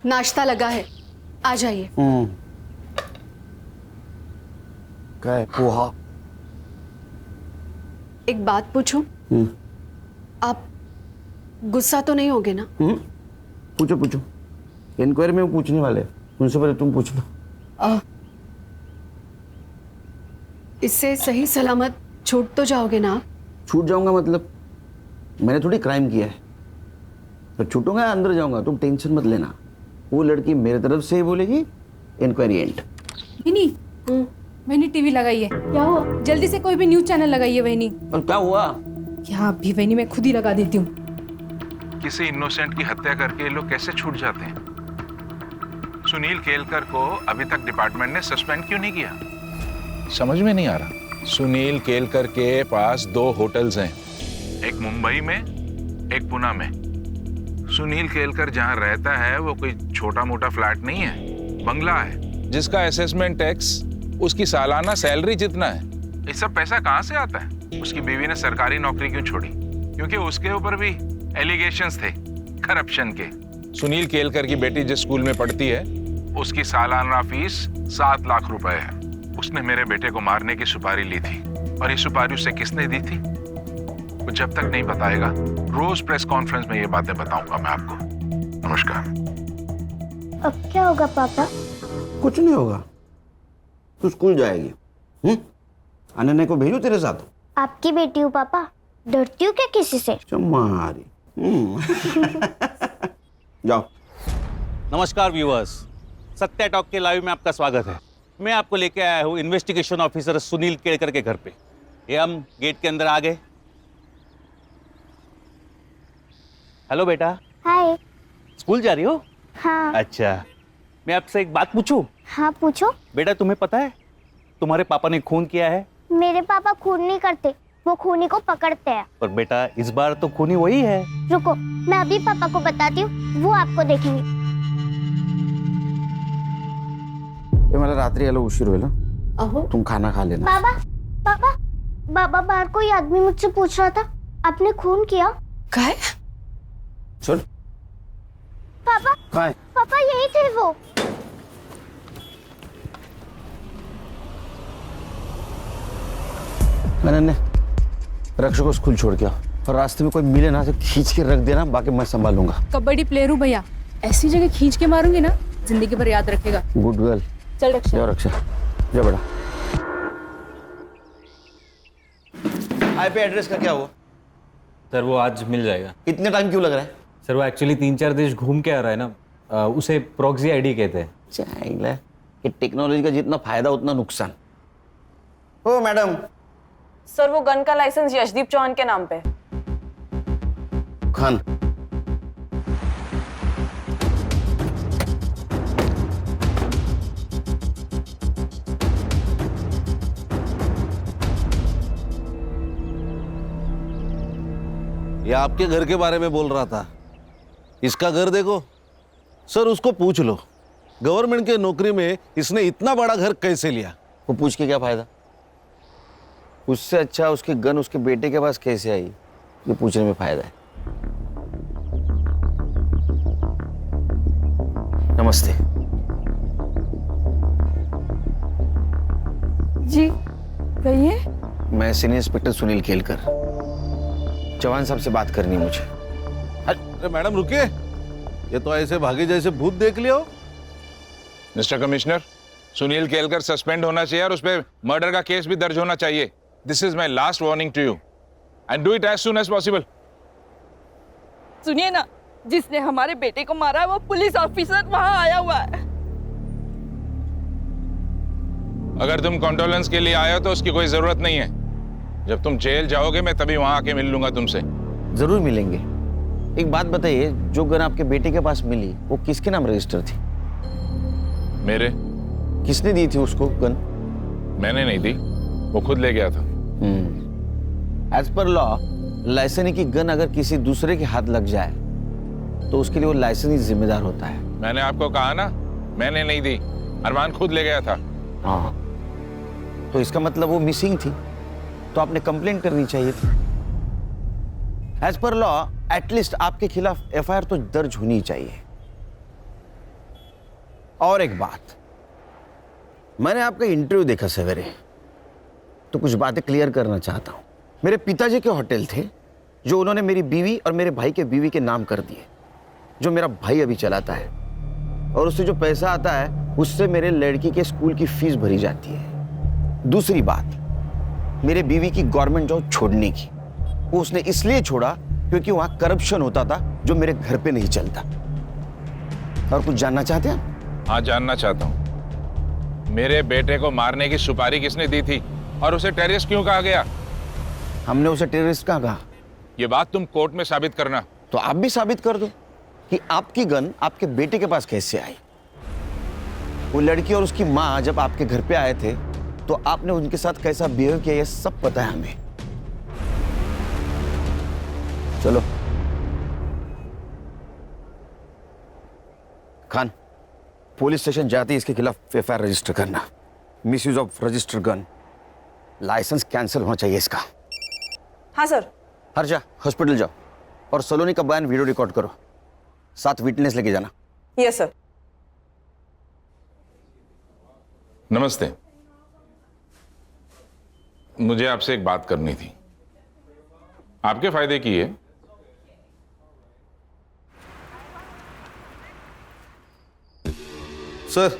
[SPEAKER 6] नाश्ता लगा है, आ जाइए।
[SPEAKER 2] क्या है? पोहा।
[SPEAKER 6] एक बात पूछूं? आप गुस्सा तो नहीं होगे ना?
[SPEAKER 2] पूछो पूछो, इंक्वायरी में वो पूछने वाले, उनसे पहले तुम पूछना।
[SPEAKER 6] इससे सही सलामत छूट तो जाओगे ना?
[SPEAKER 2] छूट जाऊंगा मतलब? मैंने थोड़ी क्राइम किया है, तो छूटूंगा अंदर जाऊंगा, तुम टेंशन मत लेना। वो लड़की मेरे तरफ से ही बोलेगी, इंक्वायरी एंड।
[SPEAKER 8] वहीनी, वहीनी टीवी लगाइए। क्या हुआ? जल्दी से कोई भी न्यूज चैनल लगाइए वहीनी।
[SPEAKER 2] और क्या हुआ?
[SPEAKER 8] क्या अभी वहीनी मैं खुद ही लगा देती हूँ।
[SPEAKER 14] किसी इनोसेंट की हत्या करके ये लोग कैसे छूट जाते हैं? सुनील केलकर को अभी तक डिपार्टमेंट ने सस्पेंड क्यों नहीं किया? समझ में नहीं आ रहा। सुनील केलकर के पास 2 होटल्स हैं, एक मुंबई में, एक पुणे में। सुनील केलकर जहां रहता है वो कोई छोटा मोटा फ्लैट नहीं है, बंगला है, जिसका असेसमेंट टैक्स उसकी सालाना सैलरी जितना है। ये सब पैसा कहां से आता है? उसकी बीवी ने सरकारी नौकरी क्यों छोड़ी? क्योंकि उसके ऊपर भी एलिगेशंस थे करप्शन के। सुनील केलकर की बेटी जिस स्कूल में पढ़ती है उसकी सालाना फीस 7 लाख रुपए है। उसने मेरे बेटे को मारने की सुपारी ली थी, और ये सुपारी उसे किसने दी थी वो जब तक नहीं बताएगा, रोज प्रेस कॉन्फ्रेंस में ये बातें बताऊंगा मैं आपको। नमस्कार।
[SPEAKER 9] अब क्या होगा पापा?
[SPEAKER 7] कुछ नहीं होगा, तू स्कूल जाएगी। अनन्या को भेजू तेरे साथ?
[SPEAKER 9] आपकी बेटी हूँ पापा, डरती हूँ क्या किसी से?
[SPEAKER 7] चमारी। जाओ।
[SPEAKER 1] नमस्कार व्यूअर्स, सत्या टॉक के लाइव में आपका स्वागत है। मैं आपको लेके आया हूँ इन्वेस्टिगेशन ऑफिसर सुनील केड़कर के घर पे। ये हम गेट के अंदर आ गए। हेलो बेटा।
[SPEAKER 9] हाय।
[SPEAKER 1] स्कूल जा रही हो?
[SPEAKER 9] हाँ।
[SPEAKER 1] अच्छा, मैं आपसे एक बात पूछूं?
[SPEAKER 9] हाँ पूछो।
[SPEAKER 1] बेटा तुम्हें पता है तुम्हारे पापा ने खून किया है?
[SPEAKER 9] मेरे पापा खून नहीं करते, वो खूनी को पकड़ते हैं।
[SPEAKER 1] पर बेटा इस बार तो खूनी वही है।
[SPEAKER 9] रुको, मैं अभी पापा को बताती हूँ, वो आपको देखेंगे।
[SPEAKER 7] ये मला रात्री यायला उशीर होईल।
[SPEAKER 6] अहो
[SPEAKER 7] तुम खाना खा लेना।
[SPEAKER 9] बाबा पापा, बाबा बाहर कोई आदमी मुझसे पूछ रहा था, आपने खून किया?
[SPEAKER 5] काय?
[SPEAKER 7] चल।
[SPEAKER 9] पापा
[SPEAKER 7] काय?
[SPEAKER 9] पापा यही थे वो।
[SPEAKER 7] मैंने रक्ष को स्कूल छोड़ के आओ, और रास्ते में कोई मिले ना तो खींच के रख देना, बाकी मैं संभालूंगा।
[SPEAKER 8] कबड्डी प्लेयर हूँ भैया, ऐसी जगह खींच के मारूंगी ना, जिंदगी भर याद रखेगा।
[SPEAKER 7] Good girl.
[SPEAKER 8] चल रक्षा।
[SPEAKER 7] जाओ रक्षा, जाओ बेटा। आईपी एड्रेस का क्या हुआ?
[SPEAKER 15] सर वो आज मिल जाएगा।
[SPEAKER 7] इतने टाइम क्यों लग रहा है?
[SPEAKER 15] सर वो एक्चुअली 3-4 देश घूम के आ रहा है ना, उसे प्रॉक्सी आईडी कहते हैं।
[SPEAKER 7] चाहिए कि टेक्नोलॉजी का जितना फायदा उतना नुकसान। ओ मैडम।
[SPEAKER 5] सर वो गन का लाइसेंस यशदीप चौहान के नाम पे।
[SPEAKER 7] खान।
[SPEAKER 11] ये आपके घर के बारे में बोल रहा था। इसका घर देखो सर, उसको पूछ लो गवर्नमेंट के नौकरी में इसने इतना बड़ा घर कैसे लिया।
[SPEAKER 7] वो पूछ के क्या फायदा? उससे अच्छा उसकी गन उसके बेटे के पास कैसे आई, ये पूछने में फायदा है। नमस्ते।
[SPEAKER 5] जी कहिए।
[SPEAKER 7] मैं सीनियर इंस्पेक्टर सुनील केलकर, चौहान साहब से बात करनी है मुझे।
[SPEAKER 11] अरे मैडम रुकिए, ये तो ऐसे भागे जैसे भूत देख लिया हो।
[SPEAKER 14] Mister commissioner, Sunil Kelkar suspend होना चाहिए और उस पर मर्डर का केस भी दर्ज होना चाहिए। This is my last warning to you and do it as soon as possible.
[SPEAKER 5] सुनिए ना, जिसने हमारे बेटे को मारा है वो पुलिस ऑफिसर वहां आया हुआ है।
[SPEAKER 14] अगर तुम कॉन्डोलेंस के लिए आए हो तो उसकी कोई जरूरत नहीं है। जब तुम जेल जाओगे मैं तभी वहां आके मिल लूंगा तुमसे।
[SPEAKER 7] जरूर मिलेंगे। एक बात बताइए, जो गन आपके बेटे के पास मिली वो किसके नाम रजिस्टर थी?
[SPEAKER 14] मेरे।
[SPEAKER 7] किसने दी थी उसको गन?
[SPEAKER 14] मैंने नहीं दी, वो खुद ले गया था।
[SPEAKER 7] एज पर लॉ, लाइसेंस की गन अगर किसी दूसरे के हाथ लग जाए तो उसके लिए वो लाइसेंस ही जिम्मेदार होता है।
[SPEAKER 14] मैंने आपको कहा ना, मैंने नहीं दी, अरमान खुद ले गया था।
[SPEAKER 7] हाँ, तो इसका मतलब वो मिसिंग थी, तो आपने कंप्लेंट करनी चाहिए थी। एज पर लॉ एटलीस्ट आपके खिलाफ एफआईआर तो दर्ज होनी चाहिए। और एक बात, मैंने आपका इंटरव्यू देखा सवेरे, तो कुछ बातें क्लियर करना चाहता हूं। मेरे पिताजी के होटल थे जो उन्होंने मेरी बीवी और मेरे भाई के बीवी के नाम कर दिए, जो मेरा भाई अभी चलाता है, और उससे जो पैसा आता है उससे मेरे लड़की के स्कूल की फीस भरी जाती है। दूसरी बात, मेरे बीवी की गवर्नमेंट जॉब छोड़ने की, वो उसने इसलिए छोड़ा क्योंकि वहां करप्शन होता था जो मेरे घर पे नहीं चलता। और कुछ जानना चाहते हैं?
[SPEAKER 14] हाँ, जानना चाहता हूँ। मेरे बेटे को मारने की सुपारी किसने दी थी और उसे टेररिस्ट क्यों कहा गया?
[SPEAKER 7] हमने उसे टेररिस्ट कहा।
[SPEAKER 14] ये बात तुम कोर्ट में साबित करना।
[SPEAKER 7] तो आप भी साबित कर दो कि आपकी गन आपके बेटे के पास कैसे आई। वो लड़की और उसकी माँ जब आपके घर पे आए थे तो आपने उनके साथ कैसा बिहेव किया, ये सब पता है हमें। चलो खान, पुलिस स्टेशन जाते ही इसके खिलाफ एफआईआर रजिस्टर करना। Misuse of register gun, license cancel होना चाहिए इसका।
[SPEAKER 5] हाँ सर।
[SPEAKER 7] हर जा हॉस्पिटल जाओ और सलोनी का बयान वीडियो रिकॉर्ड करो, साथ विटनेस लेके जाना।
[SPEAKER 5] Yes sir.
[SPEAKER 14] नमस्ते। मुझे आपसे एक बात करनी थी, आपके फायदे की है।
[SPEAKER 11] सर,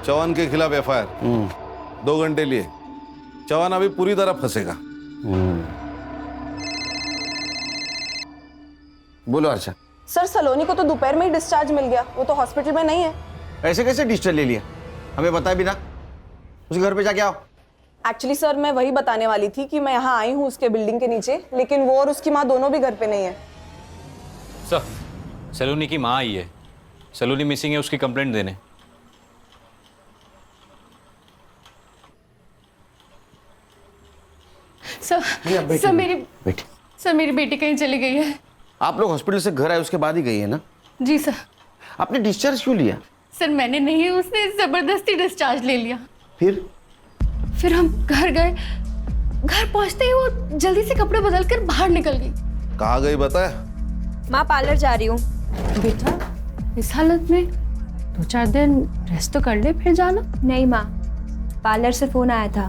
[SPEAKER 11] चौहान के खिलाफ एफआईआर 2 घंटे लिए। चौहान अभी पूरी तरह फंसेगा।
[SPEAKER 7] बोलो अर्षा।
[SPEAKER 5] सर सलोनी को तो दोपहर में ही डिस्चार्ज मिल गया, वो तो हॉस्पिटल में नहीं है।
[SPEAKER 7] ऐसे कैसे डिस्चार्ज ले लिया? हमें बताया भी ना। उसके घर पे जाके आओ।
[SPEAKER 5] एक्चुअली सर मैं वही बताने वाली थी कि मैं यहाँ आई हूँ उसके बिल्डिंग के नीचे, लेकिन वो और उसकी माँ दोनों भी घर पे नहीं है।
[SPEAKER 15] सर, सलोनी की माँ आई है। सलोनी मिसिंग है, उसकी कंप्लेंट देने।
[SPEAKER 3] सर मेरी बेटी कहीं चली गई है।
[SPEAKER 7] आप लोग हॉस्पिटल से घर आए उसके बाद ही गई है ना?
[SPEAKER 3] जी सर।
[SPEAKER 7] आपने डिस्चार्ज क्यों लिया?
[SPEAKER 3] सर मैंने नहीं, उसने जबरदस्ती डिस्चार्ज ले लिया।
[SPEAKER 5] फिर
[SPEAKER 3] हम घर गए। घर पहुंचते ही वो जल्दी से कपड़े बदल कर बाहर निकल गई।
[SPEAKER 11] कहाँ गई बताया?
[SPEAKER 5] माँ पार्लर जा रही हूँ।
[SPEAKER 6] बेटा इस हालत में 2-4 दिन रेस्ट तो कर ले, फिर जाना।
[SPEAKER 17] नहीं माँ, पार्लर से फोन आया था,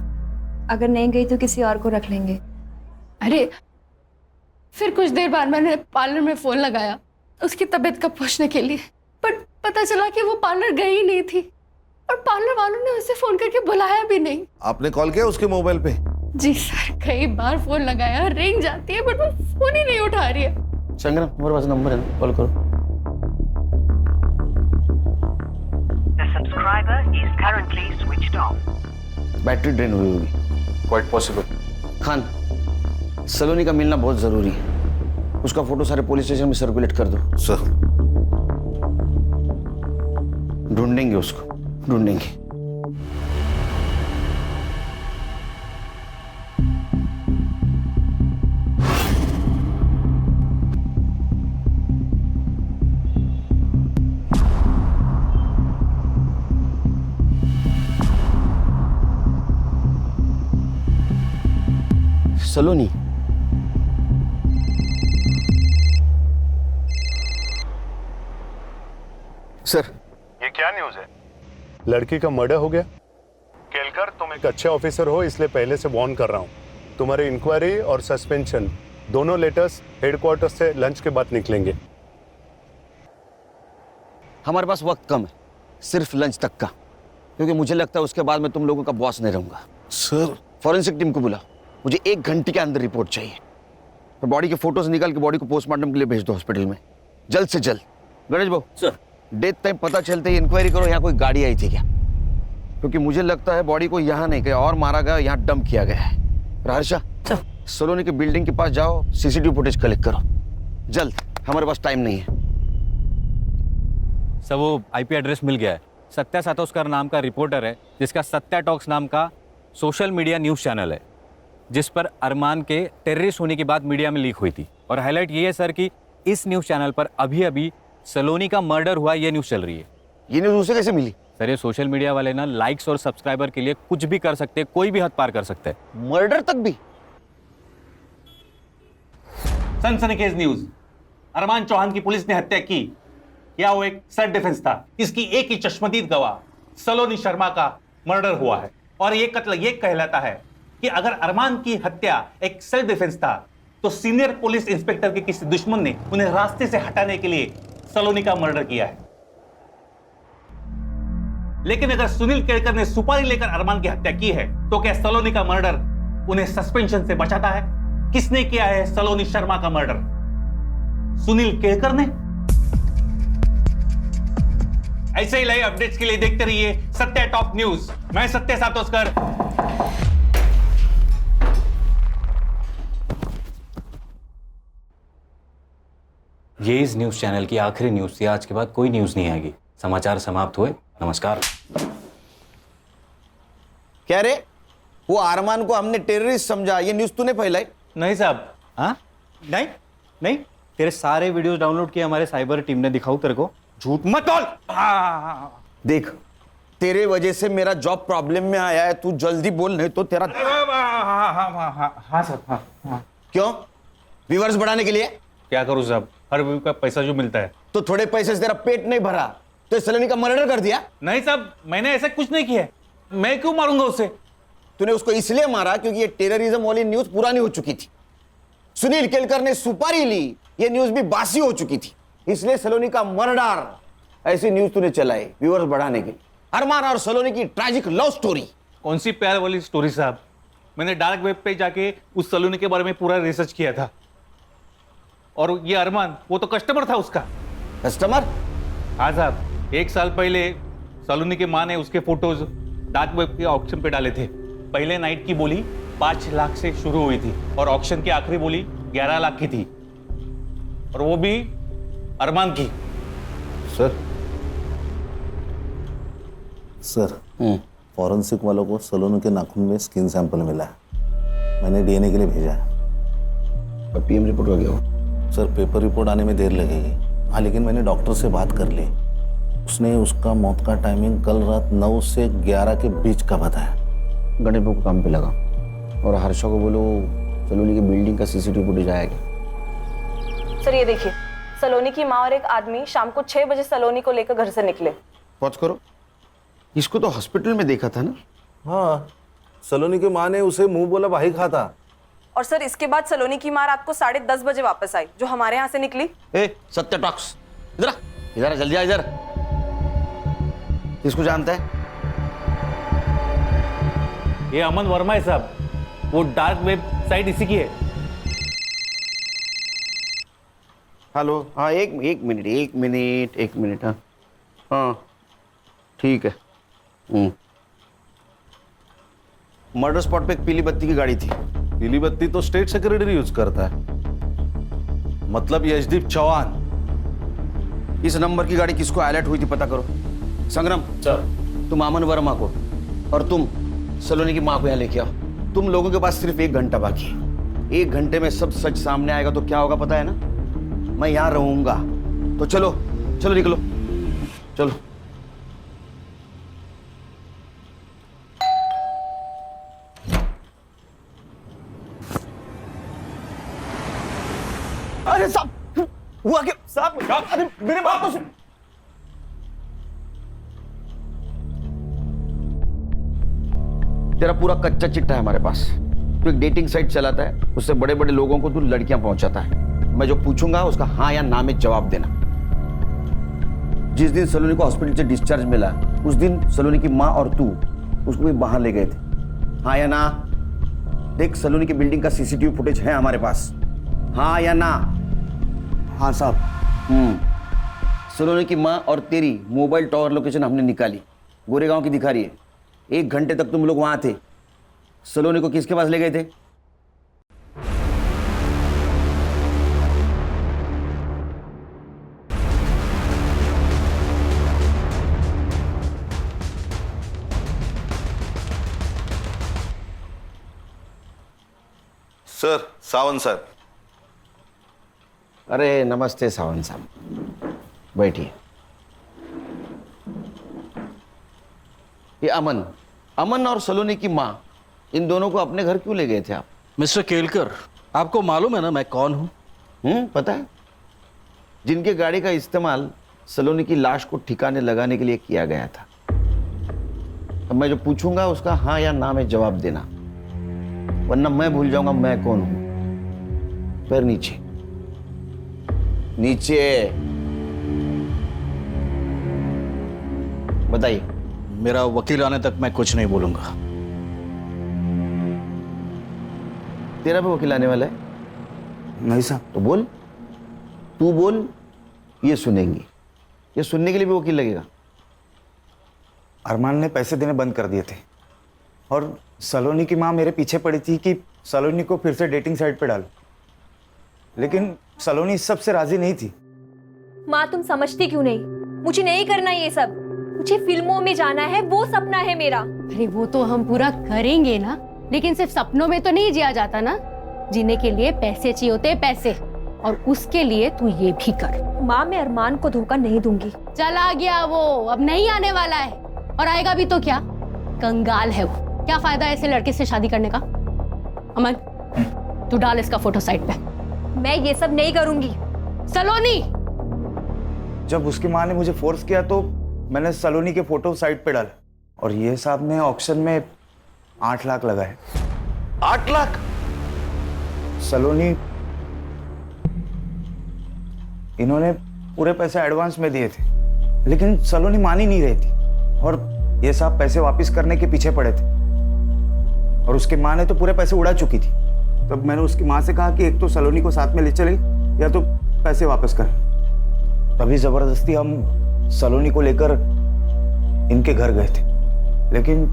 [SPEAKER 17] अगर नहीं गई तो किसी और को रख लेंगे।
[SPEAKER 6] अरे फिर कुछ देर बाद मैंने पार्लर में फोन लगाया उसकी तबीयत का पूछने के लिए, पर पता चला कि वो पार्लर गई ही नहीं थी और पार्लर वालों ने उसे फोन करके बुलाया भी नहीं।
[SPEAKER 11] आपने कॉल किया उसके मोबाइल पे?
[SPEAKER 6] जी सर, कई बार फोन लगाया, रिंग जाती है बट वो फोन ही नहीं उठा रही है।
[SPEAKER 7] संगना, हमारे पास नंबर है ना, कॉल करो। बैटरी ड्रेन हुई होगी।
[SPEAKER 14] Quite possible.
[SPEAKER 7] खान, सलोनी का मिलना बहुत जरूरी है। उसका फोटो सारे पुलिस स्टेशन में सर्कुलेट कर दो।
[SPEAKER 11] सर।
[SPEAKER 7] ढूंढेंगे उसको, ढूंढेंगे। सलोनी, सर
[SPEAKER 13] ये क्या न्यूज़ है? लड़की का मर्डर हो गया। केलकर, तुम एक अच्छे ऑफिसर हो इसलिए पहले से वार्न कर रहा हूँ। तुम्हारी इंक्वायरी और सस्पेंशन दोनों लेटर्स हेडक्वार्टर से लंच के बाद निकलेंगे।
[SPEAKER 7] हमारे पास वक्त कम है, सिर्फ लंच तक का, क्योंकि मुझे लगता है उसके बाद मैं तुम लोगों का बॉस नहीं रहूंगा।
[SPEAKER 11] सर,
[SPEAKER 7] फॉरेंसिक टीम को बुला, मुझे 1 घंटे के अंदर रिपोर्ट चाहिए। और बॉडी के फोटोज निकाल के बॉडी को पोस्टमार्टम के लिए भेज दो हॉस्पिटल में, जल्द से जल्द। गणेश भाऊ
[SPEAKER 12] सर,
[SPEAKER 7] डेथ टाइम पता चलते ही इंक्वायरी करो यहाँ कोई गाड़ी आई थी क्या, क्योंकि मुझे लगता है बॉडी को यहाँ नहीं गया और मारा गया, यहाँ डंप किया गया है। हर्षा, सलोनी के बिल्डिंग के पास जाओ, सीसीटीवी फुटेज कलेक्ट करो जल्द, हमारे पास टाइम नहीं है।
[SPEAKER 15] सब वो आईपी एड्रेस मिल गया है। सत्या सातोस्कर नाम का रिपोर्टर है जिसका सत्या टॉक्स नाम का सोशल मीडिया न्यूज़ चैनल है, जिस पर अरमान के टेररिस्ट होने की बात मीडिया में लीक हुई थी। और हाईलाइट ये है सर कि इस न्यूज़ चैनल पर अभी अभी सलोनी का मर्डर हुआ, ये न्यूज़ चल रही है।
[SPEAKER 7] ये न्यूज़ उसे कैसे मिली?
[SPEAKER 15] सर ये सोशल मीडिया वाले ना लाइक्स और सब्सक्राइबर के लिए कुछ भी कर सकते हैं, कोई भी हद पार कर सकते हैं।
[SPEAKER 7] मर्डर तक भी?
[SPEAKER 1] सनसनीखेज न्यूज। अरमान चौहान की पुलिस ने हत्या की, क्या वो एक सेल्फ डिफेंस था? इसकी एक ही चश्मदीद गवाह सलोनी शर्मा का मर्डर हुआ है और ये कत्ल ये कहलाता है कि अगर अरमान की हत्या एक सेल्फ डिफेंस था तो सीनियर पुलिस इंस्पेक्टर के किसी दुश्मन ने उन्हें रास्ते से हटाने के लिए सलोनी का मर्डर किया है। लेकिन अगर सुनील केड़कर ने सुपारी लेकर अरमान की हत्या की है तो क्या सलोनी का मर्डर उन्हें सस्पेंशन से बचाता है? किसने किया है सलोनी शर्मा का मर्डर? सुनील केड़कर ने? ऐसे ही लाइव अपडेट्स के लिए देखते रहिए सत्या टॉप न्यूज। मैं सत्या सातोस्कर।
[SPEAKER 15] ये इस न्यूज़ चैनल की आखिरी न्यूज़ थी। आज के बाद कोई न्यूज़ नहीं आएगी। समाचार समाप्त हुए। नमस्कार।
[SPEAKER 7] क्या रे, वो अरमान को हमने टेररिस्ट समझा, ये न्यूज़ तूने फैलाई?
[SPEAKER 15] नहीं साहब। हाँ नहीं नहीं, तेरे सारे वीडियोस डाउनलोड किए हमारे साइबर टीम ने। दिखाऊं तेरे को?
[SPEAKER 1] झूठ मत बोल।
[SPEAKER 7] देख, तेरे वजह से मेरा जॉब प्रॉब्लम में आया है, तू जल्दी बोल नहीं तो तेरा।
[SPEAKER 1] हाँ साहब।
[SPEAKER 7] क्यों? व्यूअर्स बढ़ाने के लिए?
[SPEAKER 1] क्या करूं साहब, हर व्यू का पैसा जो मिलता है।
[SPEAKER 7] तो थोड़े पैसे से तेरा पेट नहीं भरा, तो सलोनी का मर्डर कर दिया?
[SPEAKER 1] नहीं साहब, मैंने ऐसा कुछ नहीं किया। मैं क्यों मारूंगा उसे?
[SPEAKER 7] तूने उसको इसलिए मारा क्योंकि ये टेररिज्म वाली न्यूज पुरानी हो चुकी थी। सुनील केलकर ने सुपारी ली, ये न्यूज भी बासी हो चुकी थी, इसलिए सलोनी का मर्डर ऐसी न्यूज तूने चलाई व्यूअर्स बढ़ाने के लिए। अरमान और सलोनी की ट्रैजिक लव स्टोरी।
[SPEAKER 1] कौन सी प्यार वाली स्टोरी साहब? मैंने डार्क वेब पे जाके उस सलोनी के बारे में पूरा रिसर्च किया था। और ये अरमान, वो तो कस्टमर था उसका।
[SPEAKER 7] कस्टमर?
[SPEAKER 1] हाँ साहब, 1 साल पहले सलोनी की माँ ने उसके फोटोज डार्क वेब के ऑक्शन पे डाले थे। पहले नाइट की बोली 5 लाख से शुरू हुई थी और ऑक्शन की आखिरी बोली 11 लाख की थी, और वो भी अरमान की।
[SPEAKER 11] सर फॉरेंसिक वालों को सलोनी के नाखून में स्किन सैंपल मिला है। मैंने डीएनए के लिए भेजा है।
[SPEAKER 7] और पीएम रिपोर्ट हो गया हो?
[SPEAKER 11] सर पेपर रिपोर्ट आने में देर लगेगी। हाँ, लेकिन मैंने डॉक्टर से बात कर ली। उसने उसका मौत का टाइमिंग कल रात 9 से 11 के बीच का बताया।
[SPEAKER 7] गणेश बाबू को काम पे लगा और हर्षा को बोलो सलोनी की बिल्डिंग का सीसीटीवी फुटेज आएगा।
[SPEAKER 5] सर ये देखिए, सलोनी की माँ और एक आदमी शाम को 6 बजे सलोनी को लेकर घर से निकले।
[SPEAKER 7] पहुंच करो। इसको तो हॉस्पिटल में देखा था ना?
[SPEAKER 11] हाँ, सलोनी की माँ ने उसे मुंह बोला भाई खाता।
[SPEAKER 5] और सर इसके बाद सलोनी की माँ रात को 10:30 बजे वापस आई, जो हमारे यहाँ से निकली।
[SPEAKER 7] सत्य टॉक्स, इधर आ, इधर आ, जल्दी आ इधर। किसको जानता है?
[SPEAKER 1] ये अमन वर्मा है साहब, वो डार्क वेब साइट इसी की है।
[SPEAKER 7] हेलो, हाँ एक मिनट। हाँ ठीक है। मर्डर स्पॉट पे एक पीली बत्ती की गाड़ी थी।
[SPEAKER 11] पीली बत्ती तो स्टेट सेक्रेटरी यूज करता है, मतलब यशदीप चौहान।
[SPEAKER 7] इस नंबर की गाड़ी किसको अलर्ट हुई थी पता करो। संग्राम सर, तुम अमन वर्मा को और तुम सलोनी की माँ को यहाँ लेके आओ। तुम लोगों के पास सिर्फ 1 घंटा बाकी है। 1 घंटे में सब सच सामने आएगा तो क्या होगा पता है ना? मैं यहाँ रहूंगा। तो चलो चलो निकलो, चलो। अरे साहब, हुआ क्या साहब? अरे मेरे बात तो सुन। तेरा पूरा कच्चा चिट्ठा है हमारे पास। तू एक डेटिंग साइट चलाता है, उससे बड़े बड़े लोगों को तू लड़कियां पहुंचाता है। मैं जो पूछूंगा उसका हाँ या ना में जवाब देना। जिस दिन सलोनी को हॉस्पिटल से डिस्चार्ज मिला, उस दिन सलोनी की माँ और तू उसको भी बाहर ले गए थे। हाँ या ना? देख, सलोनी की बिल्डिंग का सीसीटीवी फुटेज है हमारे पास। हाँ या ना? हाँ साहब। सलोनी की माँ और तेरी मोबाइल टावर लोकेशन हमने निकाली, गोरेगांव की दिखा रही है। 1 घंटे तक तुम लोग वहां थे। सलोनी को किसके पास ले गए थे?
[SPEAKER 11] Sir, Sawant sir.
[SPEAKER 7] अरे नमस्ते सावंत साहब, बैठिए। ये अमन और सलोनी की माँ, इन दोनों को अपने घर क्यों ले गए थे आप?
[SPEAKER 12] मिस्टर केलकर, आपको मालूम है ना मैं कौन हूं?
[SPEAKER 7] पता है। जिनके गाड़ी का इस्तेमाल सलोनी की लाश को ठिकाने लगाने के लिए किया गया था। अब मैं जो पूछूंगा उसका हाँ या ना में जवाब देना, वरना मैं भूल जाऊंगा मैं कौन हूं। पैर नीचे, नीचे। बताइए।
[SPEAKER 12] मेरा वकील आने तक मैं कुछ नहीं बोलूंगा।
[SPEAKER 7] तेरा भी वकील आने वाला है?
[SPEAKER 2] नहीं साहब।
[SPEAKER 7] तो बोल, तू बोल, ये सुनेंगे। ये सुनने के लिए भी वकील लगेगा?
[SPEAKER 2] अरमान ने पैसे देने बंद कर दिए थे और सलोनी की माँ मेरे पीछे पड़ी थी कि सलोनी को फिर से डेटिंग साइट पे डाल, लेकिन सलोनी इस सब से राजी नहीं थी।
[SPEAKER 17] माँ तुम समझती क्यों नहीं? मुझे नहीं करना ये सब। मुझे फिल्मों में जाना है, वो सपना है मेरा।
[SPEAKER 6] अरे वो तो हम पूरा करेंगे ना, लेकिन सिर्फ सपनों में तो नहीं जिया जाता ना। जीने के लिए पैसे चाहिए होते, पैसे। और उसके लिए तू ये भी कर।
[SPEAKER 17] माँ मैं अरमान को धोखा नहीं दूंगी।
[SPEAKER 6] चला गया वो, अब नहीं आने वाला है। और आएगा भी तो क्या, कंगाल है वो। क्या फायदा ऐसे लड़के से शादी करने का? अमन, तू डाल इसका फोटो साइट पे।
[SPEAKER 17] मैं ये सब नहीं करूंगी।
[SPEAKER 6] सलोनी,
[SPEAKER 7] जब उसकी माँ ने मुझे फोर्स किया तो मैंने सलोनी के फोटो साइट पे डाले और ये साहब ने ऑक्शन में 8 लाख लगाए।
[SPEAKER 11] 8 लाख?
[SPEAKER 7] सलोनी, इन्होंने पूरे पैसे एडवांस में दिए थे, लेकिन सलोनी मान ही नहीं रही थी और ये साहब पैसे वापस करने के पीछे पड़े थे और उसकी माँ ने तो पूरे पैसे उड़ा चुकी थी। तब मैंने उसकी माँ से कहा कि एक तो सलोनी को साथ में ले चले या तो पैसे वापस कर। तभी जबरदस्ती हम सलोनी को लेकर इनके घर गए थे, लेकिन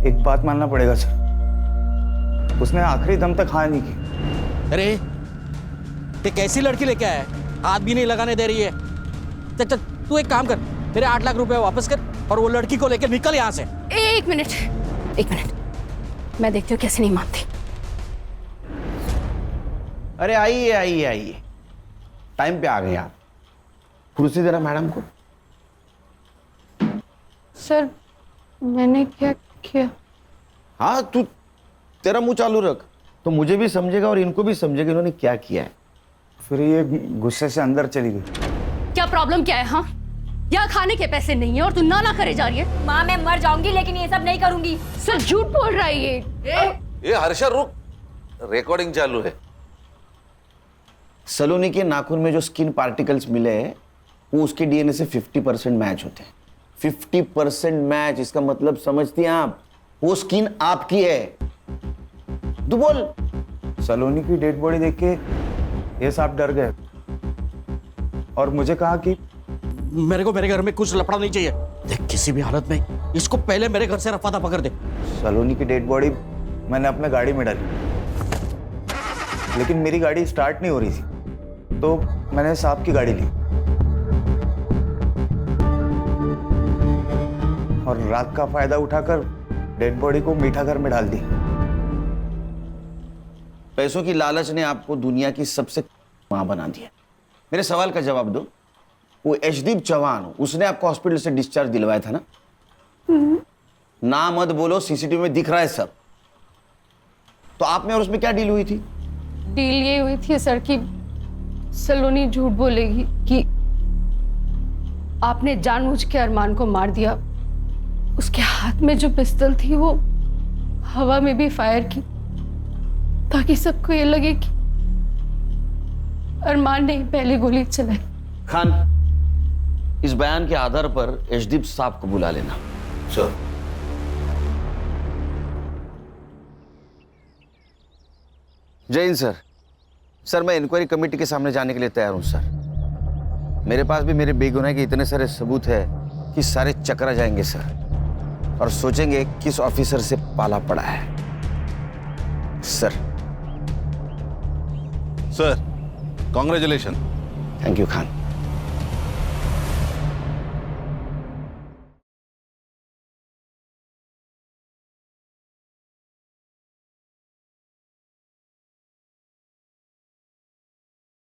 [SPEAKER 7] एक बात मानना पड़ेगा सर, उसने आखिरी दम तक हाँ नहीं की।
[SPEAKER 12] अरे ये कैसी लड़की लेके आया है, हाथ भी नहीं लगाने दे रही है। चल तू एक काम कर, मेरे 8 लाख रुपए वापस कर और वो लड़की को लेकर निकल यहाँ से।
[SPEAKER 6] एक मिनट, मैं देखती हूँ कैसे नहीं मानती।
[SPEAKER 7] अरे आइए आइए आइए, टाइम पे आ गए आप। कुर्सी देना मैडम को।
[SPEAKER 6] सर मैंने क्या किया?
[SPEAKER 7] हाँ तू, तेरा मुंह चालू रख तो मुझे भी समझेगा और इनको भी समझेगा इन्होंने क्या किया है। फिर ये गुस्से से अंदर चली गई।
[SPEAKER 6] क्या प्रॉब्लम क्या है? हाँ, यहाँ खाने के पैसे नहीं है और तू ना करे जा रही है।
[SPEAKER 17] माँ मैं मर जाऊंगी लेकिन ये सब नहीं करूंगी।
[SPEAKER 6] सर झूठ बोल रहा है ये।
[SPEAKER 11] ये हर्षा रुक, रिकॉर्डिंग चालू है।
[SPEAKER 7] सलोनी के नाखून में जो स्किन पार्टिकल्स मिले हैं वो उसके डीएनए से 50% मैच होते हैं। 50% मैच, इसका मतलब समझती हैं आप, वो स्किन आपकी है। तू बोल। सलोनी की डेड बॉडी देख के ये साहब डर गए और मुझे कहा कि
[SPEAKER 12] मेरे को मेरे घर में कुछ लफड़ा नहीं चाहिए। देख किसी भी हालत में इसको पहले मेरे घर से रफा दफा कर दे।
[SPEAKER 7] सलोनी की डेड बॉडी मैंने अपने गाड़ी में डाली, लेकिन मेरी गाड़ी स्टार्ट नहीं हो रही थी तो मैंने साहब की गाड़ी ली और रात का फायदा उठाकर डेड बॉडी को मीठा घर में डाल दी। पैसों की लालच ने आपको दुनिया की सबसे मां बना दिया। मेरे सवाल का जवाब दो, वो यशदीप चौहान, उसने आपको हॉस्पिटल से डिस्चार्ज दिलवाया था ना? ना मत बोलो, सीसीटीवी में दिख रहा है सब। तो आप में और उसमें क्या डील हुई थी?
[SPEAKER 6] डील ये हुई थी सर कि सलोनी झूठ बोलेगी कि आपने जानबूझ के अरमान को मार दिया। उसके हाथ में जो पिस्तौल थी वो हवा में भी फायर की ताकि सबको ये लगे कि अरमान ने पहली गोली चलाई।
[SPEAKER 7] खान, इस बयान के आधार पर यशदीप साहब को बुला लेना। सर। जय हिंद सर। सर मैं इंक्वायरी कमेटी के सामने जाने के लिए तैयार हूं सर। मेरे पास भी मेरे बेगुनाही के इतने सारे सबूत है कि सारे चकरा जाएंगे सर और सोचेंगे किस ऑफिसर से पाला पड़ा है। Sir.
[SPEAKER 11] Sir, congratulation.
[SPEAKER 7] Thank you Khan.